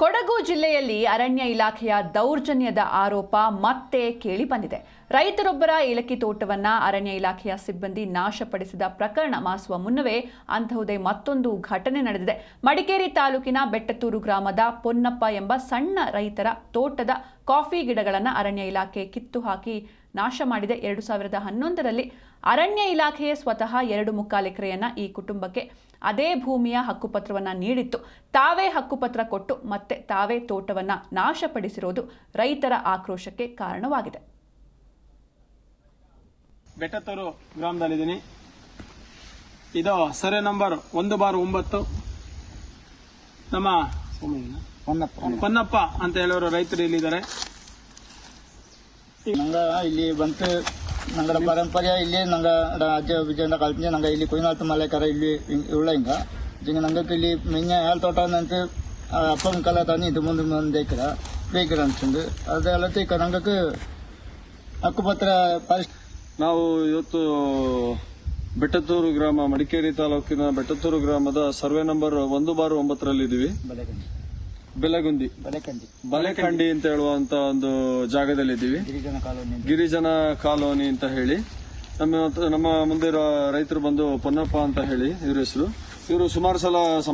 ಕೊಡಗು ಜಿಲ್ಲೆಯಲ್ಲಿ ಅರಣ್ಯ ಇಲಾಖೆಯ ದೌರ್ಜನ್ಯದ ಆರೋಪ ಮತ್ತೆ ಕೇಳಿಬಂದಿದೆ. ರೈತರೊಬ್ಬರ ಏಲಕ್ಕಿ ತೋಟವನ್ನ ಅರಣ್ಯ ಇಲಾಖೆಯ ಸಿಬ್ಬಂದಿ ನಾಶಪಡಿಸಿದ ಪ್ರಕರಣ ಮಾಸುವ ಮುನ್ನವೇ ಅಂತಹುದೇ ಮತ್ತೊಂದು ಘಟನೆ ನಡೆದಿದೆ. ಮಡಿಕೇರಿ ತಾಲೂಕಿನ ಬೆಟ್ಟತೂರು ಗ್ರಾಮದ ಪೊನ್ನಪ್ಪ ಎಂಬ ಸಣ್ಣ ರೈತರ ತೋಟದ ಕಾಫಿ ಗಿಡಗಳನ್ನು ಅರಣ್ಯ ಇಲಾಖೆ ಕಿತ್ತು ಹಾಕಿ ನಾಶ ಮಾಡಿದೆ. 2011ರಲ್ಲಿ ಅರಣ್ಯ ಇಲಾಖೆಯೇ ಸ್ವತಃ 2.25 ಎಕರೆಯನ್ನ ಈ ಕುಟುಂಬಕ್ಕೆ ಅದೇ ಭೂಮಿಯ ಹಕ್ಕುಪತ್ರವನ್ನ ನೀಡಿತ್ತು. ತಾವೇ ಹಕ್ಕುಪತ್ರ ಕೊಟ್ಟು ಮತ್ತೆ ತಾವೇ ತೋಟವನ್ನ ನಾಶಪಡಿಸಿರುವುದು ರೈತರ ಆಕ್ರೋಶಕ್ಕೆ ಕಾರಣವಾಗಿದೆ. ಬೆಟ್ಟತೂರು ಗ್ರಾಮದಲ್ಲಿದ್ದೀನಿ. ಇದು ಸರ್ವೆ ನಂಬರ್ 1/9. ನಮ್ಮ ಪೊನ್ನಪ್ಪ ಅಂತ ಹೇಳೋರು ರೈತರು ಇಲ್ಲಿದ್ದಾರೆ. ನಂಗೆ ಇಲ್ಲಿ ಬಂತು ನಂಗಡ ಪರಂಪರೆ ಇಲ್ಲಿ ನಂಗೆ ಅಜ್ಜ ವಿಜಯಂದ ಕಲ್ಪನೆ ನಂಗೆ ಇಲ್ಲಿ ಕೊಯ್ನಾತು ಮಲೆಕರ ಇಲ್ಲಿ ಉಳ್ಳ ಹಿಂಗ ನಂಗೆ ಇಲ್ಲಿ ಮಿಂಗ ಏಳ್ ತೋಟ ಅಂತ ಅಪ್ಪನ ಕಾಲ ತಾನಿ ಇದು ಮುಂದೆ ಎಕರ ಬೇಕರ ಅಂತಂದು ಅದೆಲ್ಲ ಈಗ ನಂಗಕ್ಕೆ ಹಕ್ಕುಪತ್ರ ನಾವು ಇವತ್ತು ಬೆಟ್ಟತೂರು ಗ್ರಾಮ, ಮಡಿಕೇರಿ ತಾಲೂಕಿನ ಬೆಟ್ಟತೂರು ಗ್ರಾಮದ ಸರ್ವೆ ನಂಬರ್ 1/9 ಬಲೆಕಂಡಿ ಅಂತ ಹೇಳುವಂತ ಒಂದು ಜಾಗದಲ್ಲಿದ್ದೀವಿ. ಗಿರಿಜನ ಕಾಲೋನಿ ಅಂತ ಹೇಳಿ ನಮ್ಮ ಮುಂದೆ ರೈತರು ಬಂದು ಪೊನ್ನಪ್ಪ ಅಂತ ಹೇಳಿ ಇವ್ರ ಹೆಸರು. ಇವರು ಸುಮಾರು ಸಲ